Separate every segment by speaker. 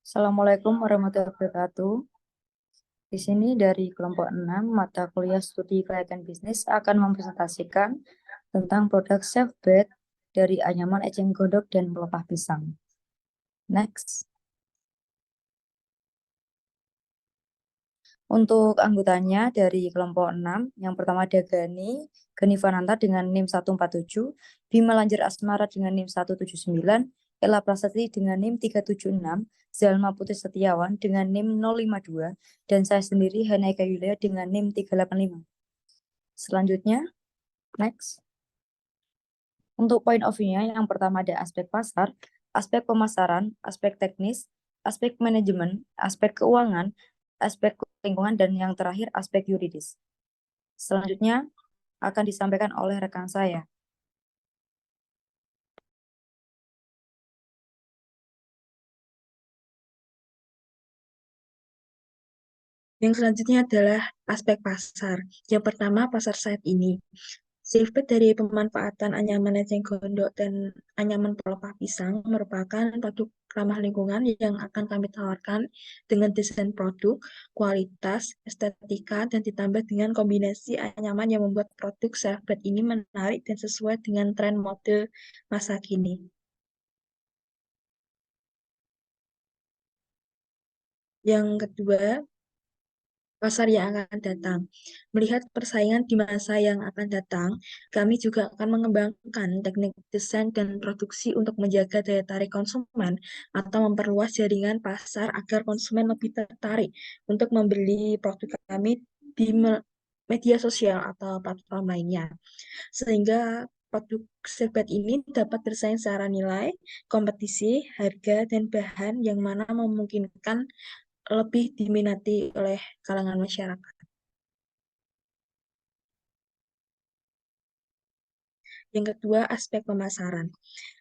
Speaker 1: Assalamualaikum warahmatullahi wabarakatuh. Di sini dari kelompok 6 mata kuliah studi kelaikan bisnis akan mempresentasikan tentang produk Chef Bed dari anyaman eceng gondok dan pelepah pisang. Next. Untuk anggotanya dari kelompok 6, yang pertama ada Gani Fananta dengan NIM 147, Bima Lanjar Asmara dengan NIM 179, Ella Prasetyi dengan NIM 376, Zalma Putri Setiawan dengan NIM 052, dan saya sendiri Hanaika Yulia dengan NIM 385. Selanjutnya, next. Untuk point of view-nya, yang pertama ada aspek pasar, aspek pemasaran, aspek teknis, aspek manajemen, aspek keuangan, aspek lingkungan, dan yang terakhir aspek yuridis. Selanjutnya akan disampaikan oleh rekan saya.
Speaker 2: Yang selanjutnya adalah aspek pasar. Yang pertama, pasar saat ini. Silvet dari pemanfaatan anyaman eceng gondok dan anyaman pelepah pisang merupakan produk ramah lingkungan yang akan kami tawarkan dengan desain produk, kualitas, estetika, dan ditambah dengan kombinasi anyaman yang membuat produk Silvet ini menarik dan sesuai dengan tren mode masa kini. Yang kedua, pasar yang akan datang. Melihat persaingan di masa yang akan datang, kami juga akan mengembangkan teknik desain dan produksi untuk menjaga daya tarik konsumen atau memperluas jaringan pasar agar konsumen lebih tertarik untuk membeli produk kami di media sosial atau platform lainnya. Sehingga produk Silbet ini dapat bersaing secara nilai, kompetisi, harga, dan bahan yang mana memungkinkan lebih diminati oleh kalangan masyarakat. Yang kedua, aspek pemasaran.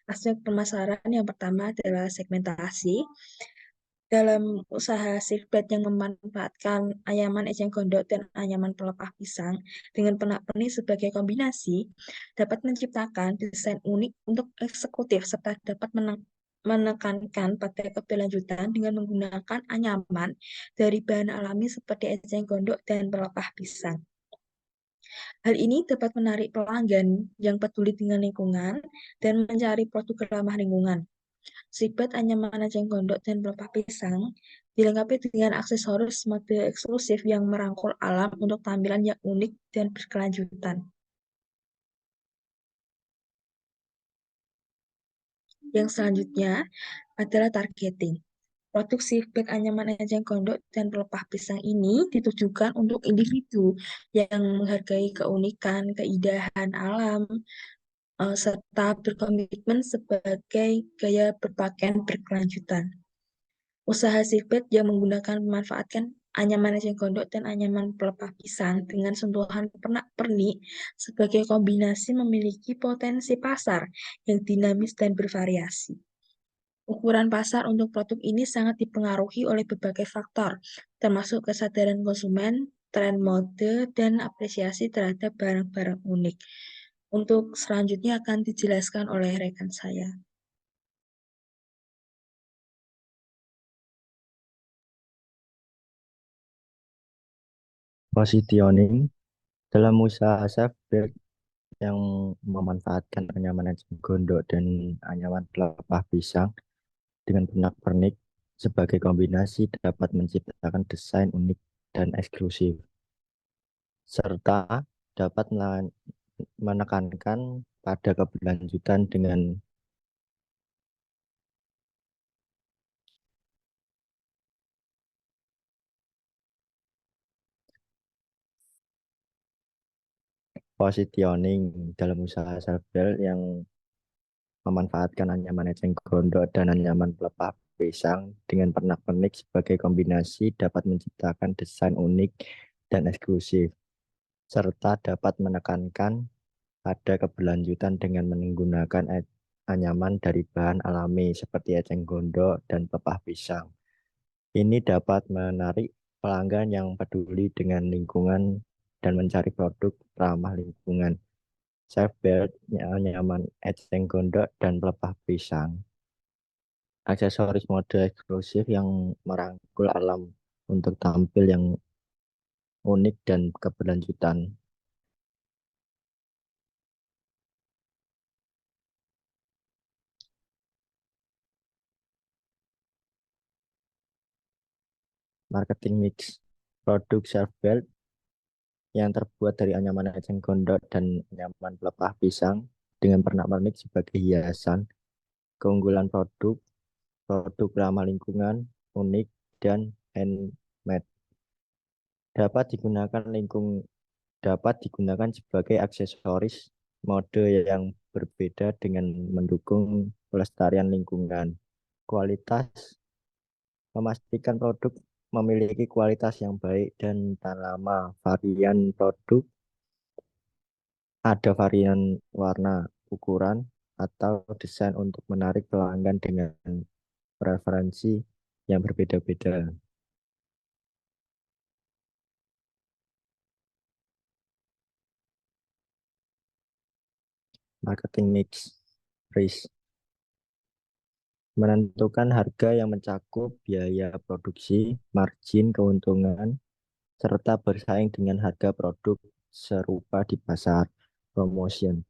Speaker 2: Aspek pemasaran yang pertama adalah segmentasi. Dalam usaha Silbet yang memanfaatkan anyaman eceng gondok dan anyaman pelepah pisang dengan pernak-pernik sebagai kombinasi, dapat menciptakan desain unik untuk eksekutif serta dapat menekankan pada keberlanjutan dengan menggunakan anyaman dari bahan alami seperti eceng gondok dan pelepah pisang. Hal ini dapat menarik pelanggan yang peduli dengan lingkungan dan mencari produk ramah lingkungan. Sibet anyaman eceng gondok dan pelepah pisang dilengkapi dengan aksesoris mode eksklusif yang merangkul alam untuk tampilan yang unik dan berkelanjutan. Yang selanjutnya adalah targeting. Produk Sifbet anyaman eceng gondok dan pelepah pisang ini ditujukan untuk individu yang menghargai keunikan, keindahan alam, serta berkomitmen sebagai gaya berpakaian berkelanjutan. Usaha Sifbet yang menggunakan memanfaatkan anyaman eceng gondok dan anyaman pelepah pisang dengan sentuhan pernak-pernik sebagai kombinasi memiliki potensi pasar yang dinamis dan bervariasi. Ukuran pasar untuk produk ini sangat dipengaruhi oleh berbagai faktor, termasuk kesadaran konsumen, tren mode, dan apresiasi terhadap barang-barang unik. Untuk selanjutnya akan dijelaskan oleh rekan saya.
Speaker 3: Positioning dalam usaha self-build yang memanfaatkan anyaman eceng gondok dan anyaman pelepah pisang dengan pernak-pernik sebagai kombinasi dapat menciptakan desain unik dan eksklusif, serta dapat menekankan pada keberlanjutan dengan positioning dalam usaha self-build yang memanfaatkan anyaman eceng gondok dan anyaman pelepah pisang dengan pernak-pernik sebagai kombinasi dapat menciptakan desain unik dan eksklusif, serta dapat menekankan pada keberlanjutan dengan menggunakan anyaman dari bahan alami seperti eceng gondok dan pelepah pisang. Ini dapat menarik pelanggan yang peduli dengan lingkungan dan mencari produk ramah lingkungan. Self-build nyaman eceng gondok dan pelepah pisang aksesoris mode eksklusif yang merangkul alam untuk tampil yang unik dan keberlanjutan. Marketing mix produk self belt yang terbuat dari anyaman eceng gondok dan anyaman pelepah pisang dengan pernak-pernik sebagai hiasan. Keunggulan produk, produk ramah lingkungan, unik, dan handmade. Dapat digunakan sebagai aksesoris mode yang berbeda dengan mendukung pelestarian lingkungan. Kualitas memastikan produk memiliki kualitas yang baik dan tahan lama. Varian produk ada varian warna, ukuran, atau desain untuk menarik pelanggan dengan preferensi yang berbeda-beda. Marketing mix price menentukan harga yang mencakup biaya produksi, margin, keuntungan, serta bersaing dengan harga produk serupa di pasar. Promotion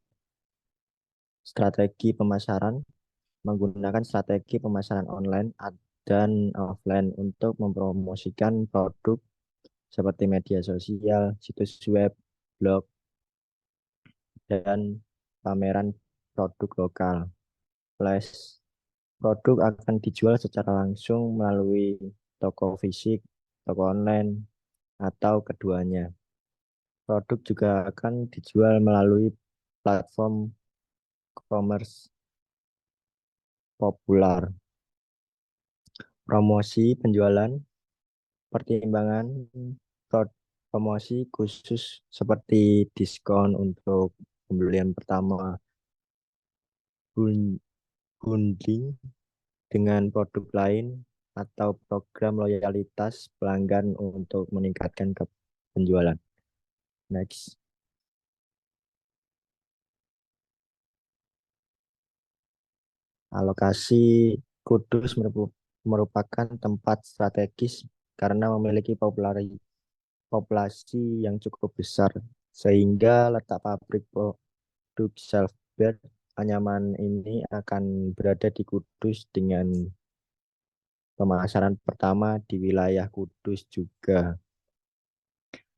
Speaker 3: strategi pemasaran menggunakan strategi pemasaran online dan offline untuk mempromosikan produk seperti media sosial, situs web, blog, dan pameran produk lokal. Flash produk akan dijual secara langsung melalui toko fisik, toko online, atau keduanya. Produk juga akan dijual melalui platform e-commerce populer. Promosi penjualan, pertimbangan promosi khusus seperti diskon untuk pembelian pertama, bundling dengan produk lain, atau program loyalitas pelanggan untuk meningkatkan penjualan. Next. Alokasi Kudus merupakan tempat strategis karena memiliki populasi yang cukup besar, sehingga letak pabrik produk self-built anyaman ini akan berada di Kudus dengan pemasaran pertama di wilayah Kudus juga.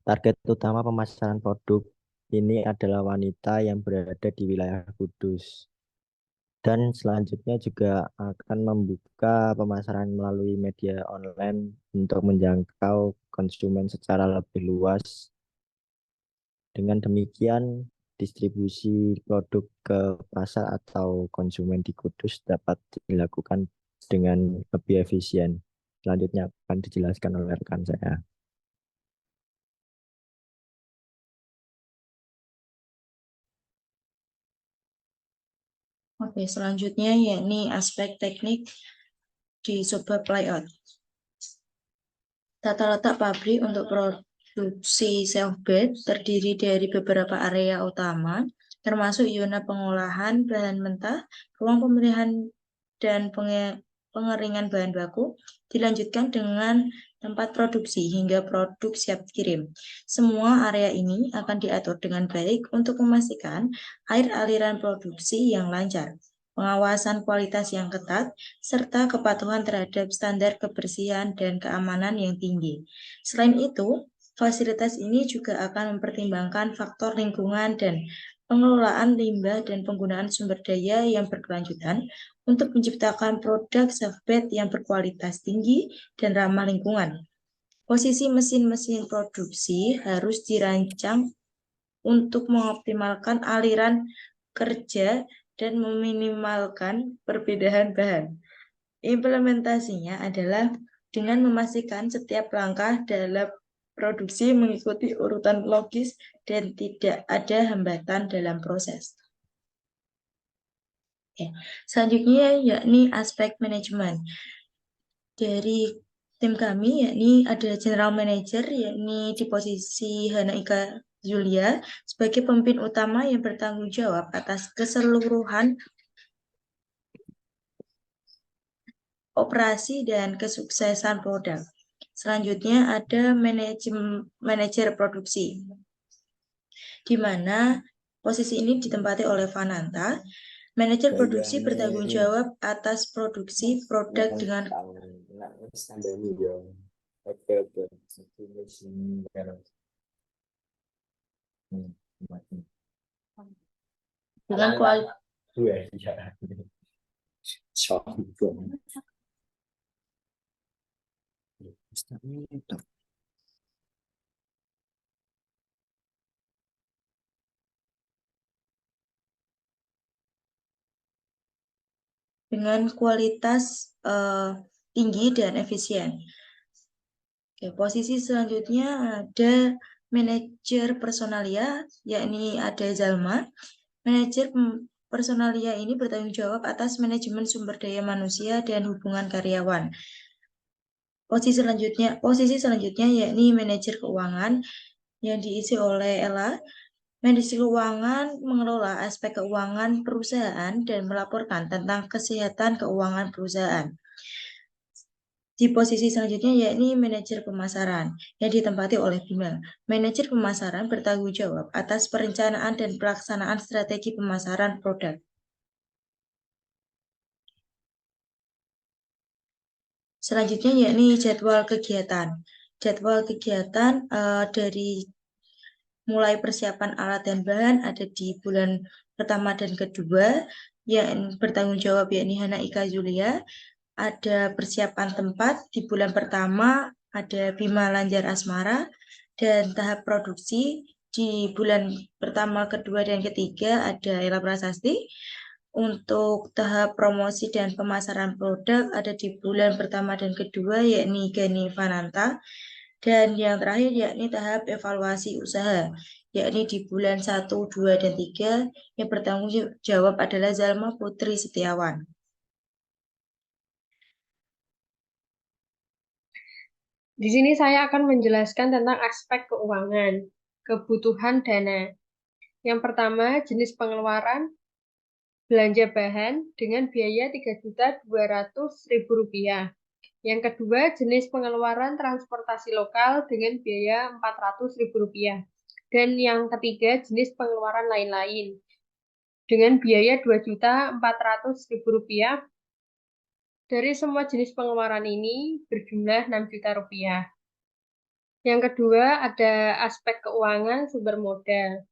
Speaker 3: Target utama pemasaran produk ini adalah wanita yang berada di wilayah Kudus. Dan selanjutnya juga akan membuka pemasaran melalui media online untuk menjangkau konsumen secara lebih luas. Dengan demikian, distribusi produk ke pasar atau konsumen di Kudus dapat dilakukan dengan lebih efisien. Selanjutnya akan dijelaskan oleh rekan saya.
Speaker 2: Oke, selanjutnya yakni aspek teknik di subbab layout. Tata letak pabrik untuk produksi self-bed terdiri dari beberapa area utama, termasuk zona pengolahan bahan mentah, ruang pemilihan dan pengeringan bahan baku, dilanjutkan dengan tempat produksi hingga produk siap kirim. Semua area ini akan diatur dengan baik untuk memastikan air aliran produksi yang lancar, pengawasan kualitas yang ketat, serta kepatuhan terhadap standar kebersihan dan keamanan yang tinggi. Selain itu, fasilitas ini juga akan mempertimbangkan faktor lingkungan dan pengelolaan limbah dan penggunaan sumber daya yang berkelanjutan untuk menciptakan produk self-bed yang berkualitas tinggi dan ramah lingkungan. Posisi mesin-mesin produksi harus dirancang untuk mengoptimalkan aliran kerja dan meminimalkan perbedaan bahan. Implementasinya adalah dengan memastikan setiap langkah dalam produksi mengikuti urutan logis dan tidak ada hambatan dalam proses. Selanjutnya yakni aspek manajemen. Dari tim kami yakni ada General Manager yakni di posisi Hana Ika Julia sebagai pemimpin utama yang bertanggung jawab atas keseluruhan operasi dan kesuksesan produk. Selanjutnya ada manajer produksi, di mana posisi ini ditempati oleh Vananta. Manajer produksi bertanggung jawab atas produksi produk dengan kualitas tinggi dan efisien. Oke, posisi selanjutnya ada manajer personalia, yakni ada Zalma. Manajer personalia ini bertanggung jawab atas manajemen sumber daya manusia dan hubungan karyawan. Posisi selanjutnya yakni manajer keuangan yang diisi oleh Ella. Manajer keuangan mengelola aspek keuangan perusahaan dan melaporkan tentang kesehatan keuangan perusahaan. Di posisi selanjutnya yakni manajer pemasaran yang ditempati oleh Bimel. Manajer pemasaran bertanggung jawab atas perencanaan dan pelaksanaan strategi pemasaran produk. Selanjutnya yakni jadwal kegiatan. Jadwal kegiatan dari mulai persiapan alat dan bahan ada di bulan pertama dan kedua, yang bertanggung jawab yakni Hana Ika Zulia. Ada persiapan tempat di bulan pertama ada Bima Lanjar Asmara, dan tahap produksi di bulan pertama, kedua, dan ketiga ada Ella Prasasti. Untuk tahap promosi dan pemasaran produk ada di bulan pertama dan kedua yakni Gani Vananta, dan yang terakhir yakni tahap evaluasi usaha yakni di bulan 1, 2, dan 3 yang bertanggung jawab adalah Zalma Putri Setiawan.
Speaker 4: Di sini saya akan menjelaskan tentang aspek keuangan, kebutuhan dana. Yang pertama, jenis pengeluaran belanja bahan dengan biaya Rp3.200.000. Yang kedua, jenis pengeluaran transportasi lokal dengan biaya Rp400.000. Dan yang ketiga, jenis pengeluaran lain-lain dengan biaya Rp2.400.000. Dari semua jenis pengeluaran ini berjumlah Rp6 juta. Yang kedua, ada aspek keuangan sumber modal.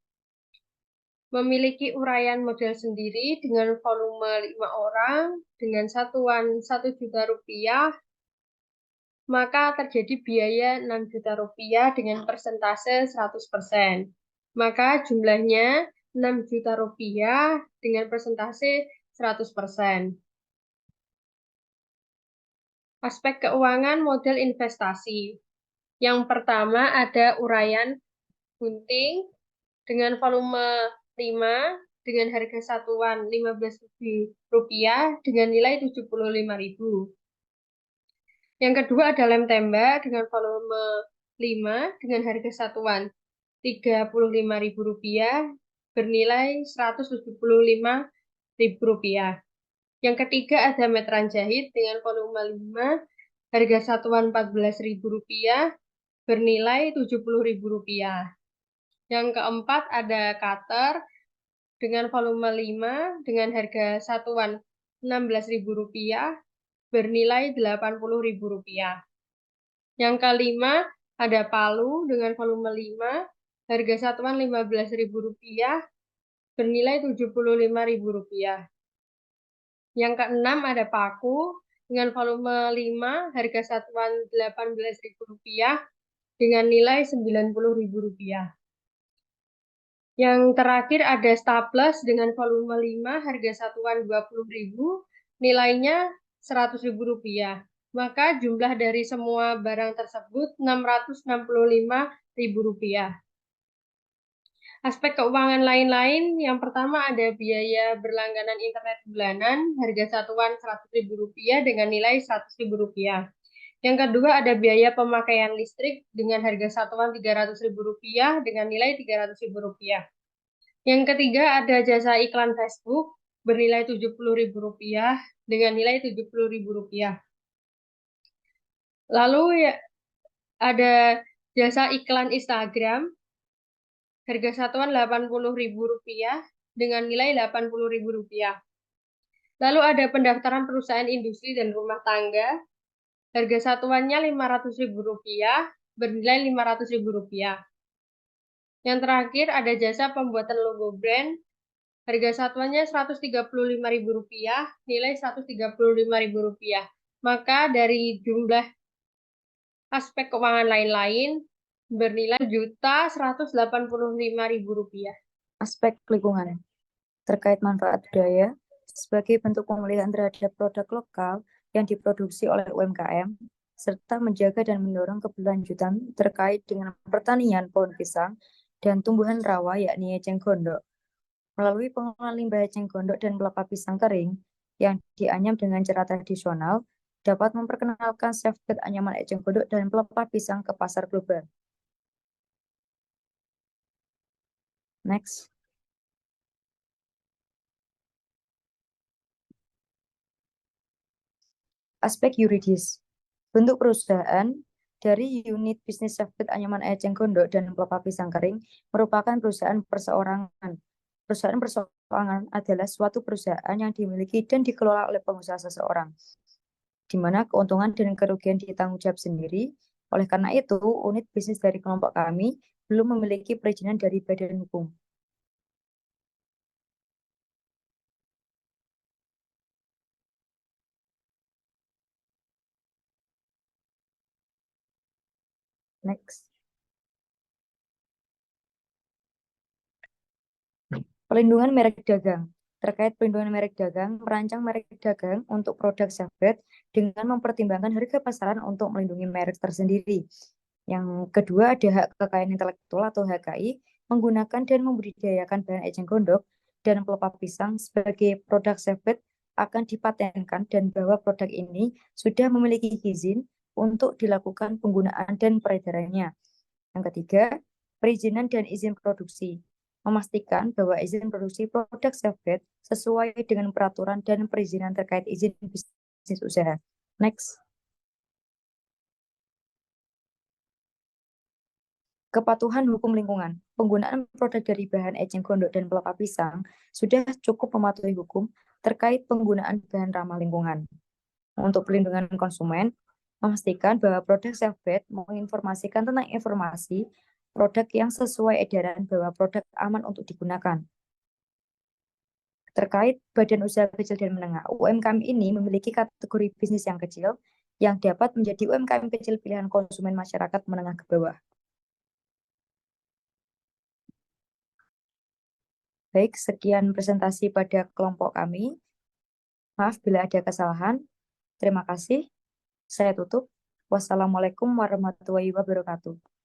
Speaker 4: Memiliki uraian modal sendiri dengan volume 5 orang dengan satuan Rp1 juta, maka terjadi biaya Rp6 juta dengan persentase 100%. Maka jumlahnya Rp6 juta dengan persentase 100%. Aspek keuangan model investasi. Yang pertama ada uraian gunting dengan volume 5 dengan harga satuan Rp15.000 dengan nilai Rp75.000. Yang kedua ada lem tembak dengan volume 5 dengan harga satuan Rp35.000 bernilai Rp175.000. Yang ketiga ada meteran jahit dengan volume 5 harga satuan Rp14.000 bernilai Rp70.000. Yang keempat ada cutter dengan volume 5 dengan harga satuan Rp16.000 bernilai Rp80.000. Yang kelima ada palu dengan volume 5 harga satuan Rp15.000 bernilai Rp75.000. Yang keenam ada paku dengan volume 5 harga satuan Rp18.000 dengan nilai Rp90.000. Yang terakhir ada staples dengan volume 5 harga satuan Rp20.000 nilainya Rp100.000. Maka jumlah dari semua barang tersebut Rp665.000. Aspek keuangan lain-lain, yang pertama ada biaya berlangganan internet bulanan harga satuan Rp100.000 dengan nilai Rp100.000. Yang kedua ada biaya pemakaian listrik dengan harga satuan Rp300.000 dengan nilai Rp300.000. Yang ketiga ada jasa iklan Facebook bernilai Rp70.000 dengan nilai Rp70.000. Lalu ya ada jasa iklan Instagram, harga satuan Rp80.000 dengan nilai Rp80.000. Lalu ada pendaftaran perusahaan industri dan rumah tangga, harga satuannya Rp500.000 bernilai Rp500.000. Yang terakhir ada jasa pembuatan logo brand, harga satuannya Rp135.000, nilai Rp135.000. Maka dari jumlah aspek keuangan lain-lain bernilai Rp1.185.000.
Speaker 1: Aspek lingkungan terkait manfaat budaya sebagai bentuk pemulihan terhadap produk lokal yang diproduksi oleh UMKM, serta menjaga dan mendorong keberlanjutan terkait dengan pertanian pohon pisang dan tumbuhan rawa yakni eceng gondok. Melalui pengolahan limbah eceng gondok dan pelepah pisang kering yang dianyam dengan cara tradisional, dapat memperkenalkan safeguard anyaman eceng gondok dan pelepah pisang ke pasar global. Next. Aspek yuridis. Bentuk perusahaan dari unit bisnis safeguard anyaman eceng gondok dan pelepah pisang kering merupakan perusahaan perseorangan. Perusahaan perseorangan adalah suatu perusahaan yang dimiliki dan dikelola oleh pengusaha seseorang, di mana keuntungan dan kerugian ditanggung jawab sendiri. Oleh karena itu, unit bisnis dari kelompok kami belum memiliki perizinan dari badan hukum. Next. Pelindungan merek dagang. Terkait pelindungan merek dagang, merancang merek dagang untuk produk safeguard dengan mempertimbangkan harga pasaran untuk melindungi merek tersendiri. Yang kedua ada hak kekayaan intelektual atau HKI, menggunakan dan membudidayakan bahan eceng gondok dan pelepah pisang sebagai produk safeguard akan dipatenkan dan bahwa produk ini sudah memiliki izin untuk dilakukan penggunaan dan peredarannya. Yang ketiga, perizinan dan izin produksi. Memastikan bahwa izin produksi produk safeguard sesuai dengan peraturan dan perizinan terkait izin bisnis usaha. Next. Kepatuhan hukum lingkungan. Penggunaan produk dari bahan eceng gondok dan pelepah pisang sudah cukup mematuhi hukum terkait penggunaan bahan ramah lingkungan. Untuk perlindungan konsumen, memastikan bahwa produk safeguard menginformasikan tentang informasi produk yang sesuai edaran bahwa produk aman untuk digunakan. Terkait badan usaha kecil dan menengah, UMKM ini memiliki kategori bisnis yang kecil yang dapat menjadi UMKM kecil pilihan konsumen masyarakat menengah ke bawah. Baik, sekian presentasi pada kelompok kami. Maaf bila ada kesalahan. Terima kasih. Saya tutup. Wassalamualaikum warahmatullahi wabarakatuh.